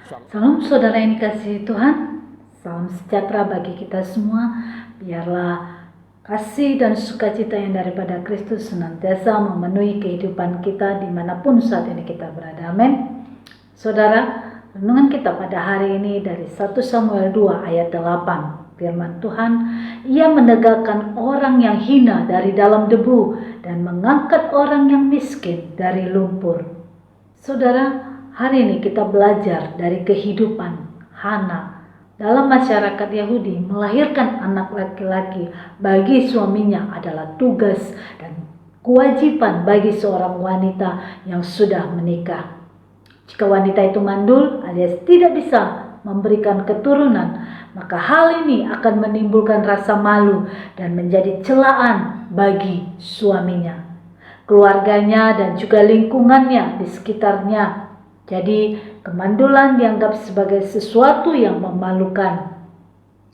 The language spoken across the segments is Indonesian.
Salam saudara yang dikasihi Tuhan, salam sejahtera bagi kita semua. Biarlah kasih dan sukacita yang daripada Kristus senantiasa memenuhi kehidupan kita dimanapun saat ini kita berada. Amin. Saudara, renungan kita pada hari ini dari 1 Samuel 2 ayat 8. Firman Tuhan, Ia menegakkan orang yang hina dari dalam debu dan mengangkat orang yang miskin dari lumpur. Saudara, hari ini kita belajar dari kehidupan Hana. Dalam masyarakat Yahudi, melahirkan anak laki-laki bagi suaminya adalah tugas dan kewajiban bagi seorang wanita yang sudah menikah. Jika wanita itu mandul alias tidak bisa memberikan keturunan, maka hal ini akan menimbulkan rasa malu dan menjadi celaan bagi suaminya, keluarganya, dan juga lingkungannya di sekitarnya. Jadi kemandulan dianggap sebagai sesuatu yang memalukan.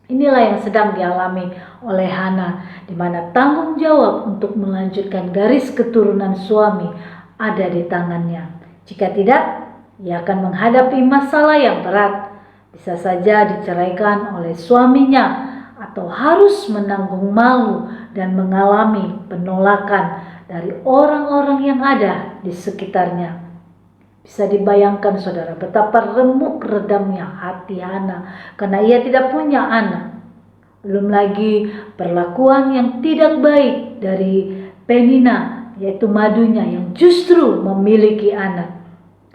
Inilah yang sedang dialami oleh Hana, di mana tanggung jawab untuk melanjutkan garis keturunan suami ada di tangannya. Jika tidak, ia akan menghadapi masalah yang berat. Bisa saja diceraikan oleh suaminya atau harus menanggung malu dan mengalami penolakan dari orang-orang yang ada di sekitarnya. Bisa dibayangkan saudara betapa remuk redamnya hati Hana karena ia tidak punya anak. Belum lagi perlakuan yang tidak baik dari Penina, yaitu madunya yang justru memiliki anak.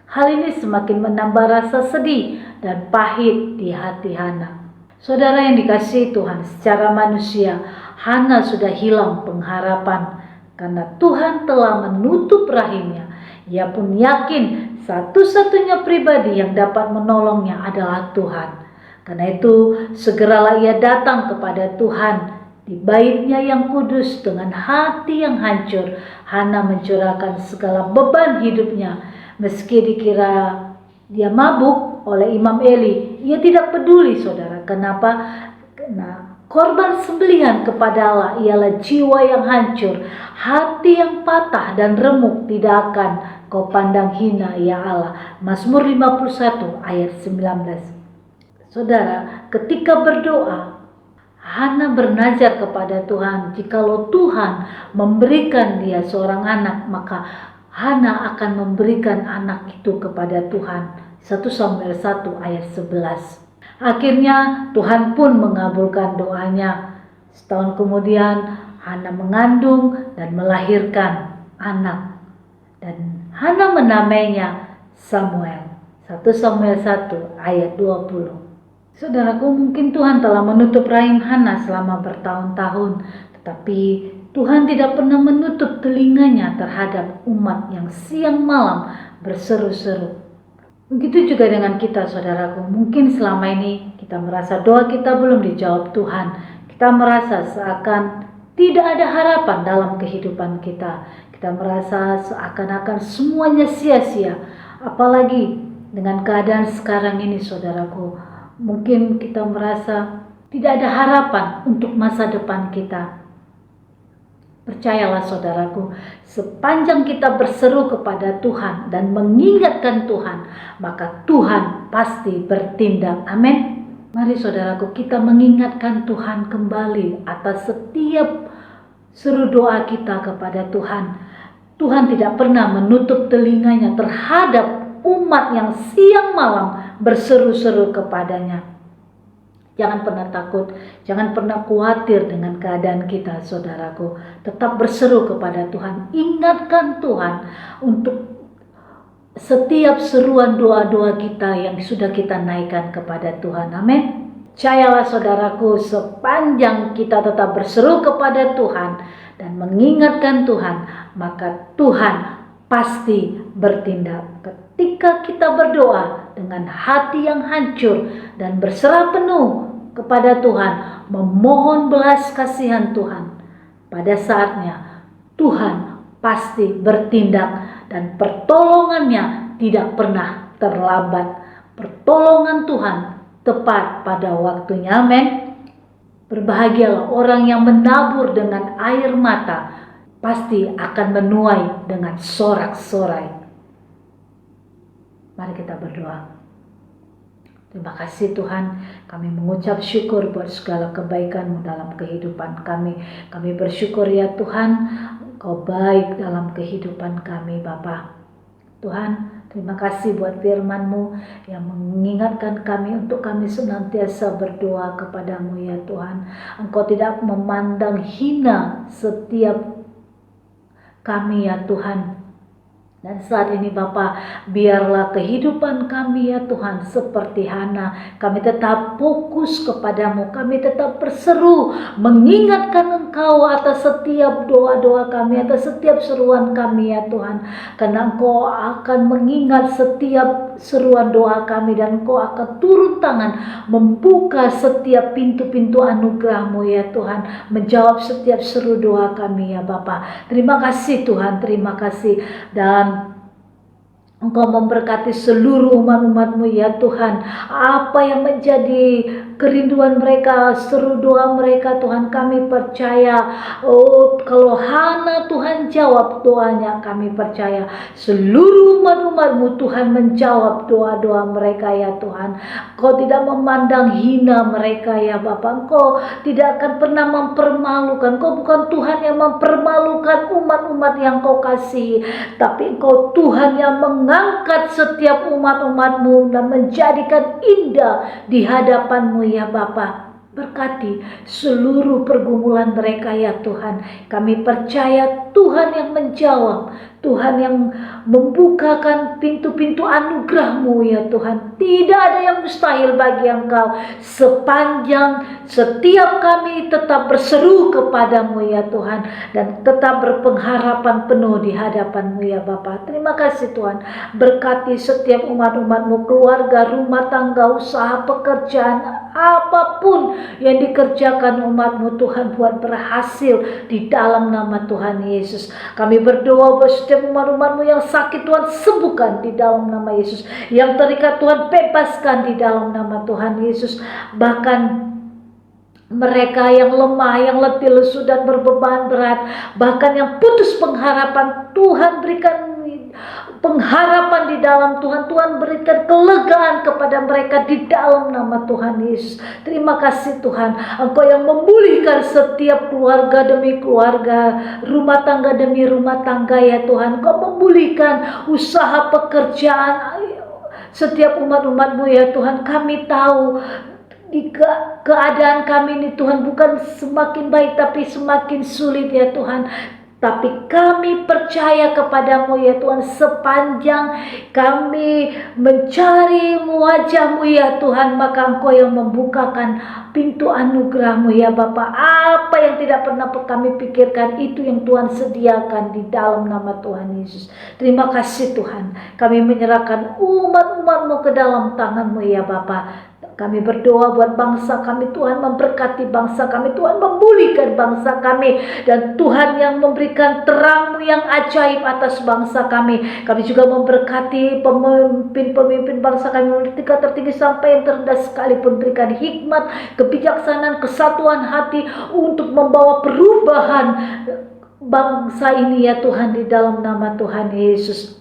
Hal ini semakin menambah rasa sedih dan pahit di hati Hana. Saudara yang dikasihi Tuhan, secara manusia Hana sudah hilang pengharapan karena Tuhan telah menutup rahimnya. Ia pun yakin satu-satunya pribadi yang dapat menolongnya adalah Tuhan. Karena itu segeralah ia datang kepada Tuhan di baitnya yang kudus dengan hati yang hancur. Hana mencurahkan segala beban hidupnya. Meski dikira dia mabuk oleh Imam Eli, ia tidak peduli saudara. Kenapa? Karena korban sembelihan kepada Allah ialah jiwa yang hancur, hati yang patah dan remuk tidak akan Kau pandang hina ya Allah. Mazmur 51 ayat 19. Saudara, ketika berdoa, Hana bernazar kepada Tuhan, jikalau Tuhan memberikan dia seorang anak, maka Hana akan memberikan anak itu kepada Tuhan. 1 Samuel 1 ayat 11. Akhirnya Tuhan pun mengabulkan doanya. Setahun kemudian Hana mengandung dan melahirkan anak. Dan Hana menamainya Samuel. 1 Samuel 1 ayat 20. Saudaraku, mungkin Tuhan telah menutup rahim Hana selama bertahun-tahun, tetapi Tuhan tidak pernah menutup telinganya terhadap umat yang siang malam berseru-seru. Begitu juga dengan kita, saudaraku. Mungkin selama ini kita merasa doa kita belum dijawab Tuhan. Kita merasa seakan tidak ada harapan dalam kehidupan kita. Kita merasa seakan-akan semuanya sia-sia. Apalagi dengan keadaan sekarang ini, saudaraku. Mungkin kita merasa tidak ada harapan untuk masa depan kita. Percayalah saudaraku, sepanjang kita berseru kepada Tuhan dan mengingatkan Tuhan, maka Tuhan pasti bertindak. Amin. Mari saudaraku, kita mengingatkan Tuhan kembali atas setiap seru doa kita kepada Tuhan. Tuhan tidak pernah menutup telinganya terhadap umat yang siang malam berseru-seru kepadanya. Jangan pernah takut, jangan pernah khawatir dengan keadaan kita, saudaraku. Tetap berseru kepada Tuhan, ingatkan Tuhan untuk setiap seruan doa-doa kita yang sudah kita naikkan kepada Tuhan. Amin. Percayalah saudaraku, sepanjang kita tetap berseru kepada Tuhan dan mengingatkan Tuhan, maka Tuhan pasti bertindak. Ketika kita berdoa dengan hati yang hancur dan berserah penuh kepada Tuhan, memohon belas kasihan Tuhan, pada saatnya Tuhan pasti bertindak dan pertolongannya tidak pernah terlambat. Pertolongan Tuhan tepat pada waktunya. Amin. Berbahagialah orang yang menabur dengan air mata, pasti akan menuai dengan sorak-sorai. Mari kita berdoa. Terima kasih Tuhan, kami mengucap syukur buat segala kebaikan-Mu dalam kehidupan kami. Kami bersyukur ya Tuhan, Engkau baik dalam kehidupan kami Bapa. Tuhan, terima kasih buat firman-Mu yang mengingatkan kami untuk kami senantiasa berdoa kepadamu ya Tuhan. Engkau tidak memandang hina setiap kami ya Tuhan. Dan saat ini Bapa, biarlah kehidupan kami ya Tuhan seperti Hana. Kami tetap fokus kepadamu, kami tetap berseru mengingatkan Engkau atas setiap doa-doa kami, atas setiap seruan kami ya Tuhan. Karena Engkau akan mengingat setiap seruan doa kami dan Engkau akan turun tangan membuka setiap pintu-pintu anugerah-Mu ya Tuhan, menjawab setiap seru doa kami ya Bapa. Terima kasih Tuhan, terima kasih. Dan Engkau memberkati seluruh umat-umat-Mu ya Tuhan. Apa yang menjadi kerinduan mereka, seru doa mereka Tuhan, kami percaya. Oh, kalau Hana Tuhan jawab doanya, kami percaya seluruh umat-umat-Mu Tuhan menjawab doa-doa mereka ya Tuhan. Engkau tidak memandang hina mereka ya Bapa. Engkau tidak akan pernah mempermalukan. Engkau bukan Tuhan yang mempermalukan umat-umat yang Kau kasihi, tapi Engkau Tuhan yang mengangkat setiap umat-umat-Mu dan menjadikan indah di hadapan-Mu ya Bapa. Berkati seluruh pergumulan mereka ya Tuhan. Kami percaya Tuhan yang menjawab, Tuhan yang membukakan pintu-pintu anugerah-Mu ya Tuhan. Tidak ada yang mustahil bagi Engkau. Sepanjang setiap kami tetap berseru kepadamu ya Tuhan, dan tetap berpengharapan penuh di hadapan-Mu ya Bapa. Terima kasih Tuhan. Berkati setiap umat-umat-Mu, keluarga, rumah tangga, usaha, pekerjaan, apapun yang dikerjakan umat-Mu Tuhan, buat berhasil di dalam nama Tuhan Yesus. Kami berdoa buat setiap umat-umat-Mu yang sakit Tuhan, sembuhkan di dalam nama Yesus. Yang terikat Tuhan, bebaskan di dalam nama Tuhan Yesus. Bahkan mereka yang lemah, yang letih, lesu dan berbeban berat, bahkan yang putus pengharapan, Tuhan berikan pengharapan di dalam Tuhan. Tuhan berikan kelegaan kepada mereka di dalam nama Tuhan Yesus. Terima kasih Tuhan, Engkau yang memulihkan setiap keluarga demi keluarga, rumah tangga demi rumah tangga ya Tuhan. Engkau memulihkan usaha, pekerjaan setiap umat-umat-Mu ya Tuhan. Kami tahu di keadaan kami ini Tuhan bukan semakin baik tapi semakin sulit ya Tuhan. Tapi kami percaya kepadamu ya Tuhan, sepanjang kami mencari wajah-Mu ya Tuhan, maka Engkau yang membukakan pintu anugerah-Mu ya Bapa. Apa yang tidak pernah kami pikirkan, itu yang Tuhan sediakan di dalam nama Tuhan Yesus. Terima kasih Tuhan, kami menyerahkan umat-umat-Mu ke dalam tangan-Mu ya Bapa. Kami berdoa buat bangsa kami, Tuhan memberkati bangsa kami, Tuhan memulihkan bangsa kami, dan Tuhan yang memberikan terang-Mu yang ajaib atas bangsa kami. Kami juga memberkati pemimpin-pemimpin bangsa kami dari tingkat tertinggi sampai yang terendah sekalipun. Berikan hikmat, kebijaksanaan, kesatuan hati untuk membawa perubahan bangsa ini ya Tuhan, di dalam nama Tuhan Yesus.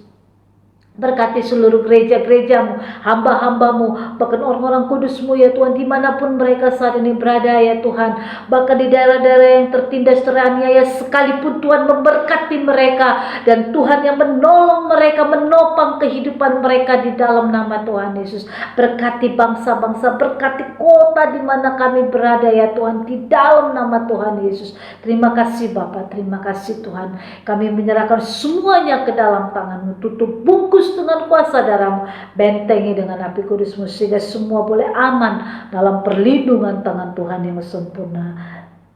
Berkati seluruh gereja-gereja-Mu, hamba-hamba-Mu, bahkan orang-orang kudus-Mu ya Tuhan, dimanapun mereka saat ini berada ya Tuhan. Bahkan di daerah-daerah yang tertindas, teraniaya sekalipun, Tuhan memberkati mereka, dan Tuhan yang menolong mereka, menopang kehidupan mereka di dalam nama Tuhan Yesus. Berkati bangsa-bangsa, berkati kota di mana kami berada ya Tuhan, di dalam nama Tuhan Yesus. Terima kasih Bapa, terima kasih Tuhan. Kami menyerahkan semuanya ke dalam tangan-Mu. Tutup bungkus dengan kuasa darah-Mu, bentengi dengan api kudus-Mu, sehingga semua boleh aman dalam perlindungan tangan Tuhan yang sempurna.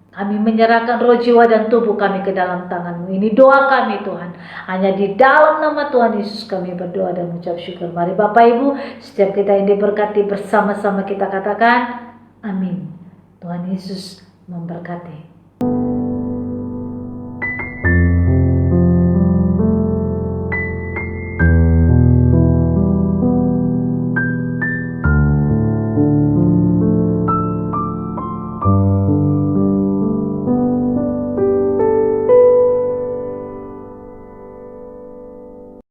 Kami menyerahkan roh, jiwa, dan tubuh kami ke dalam tangan-Mu. Ini doa kami Tuhan, hanya di dalam nama Tuhan Yesus kami berdoa dan mengucap syukur. Mari Bapak Ibu, setiap kita yang diberkati, bersama-sama kita katakan amin. Tuhan Yesus memberkati.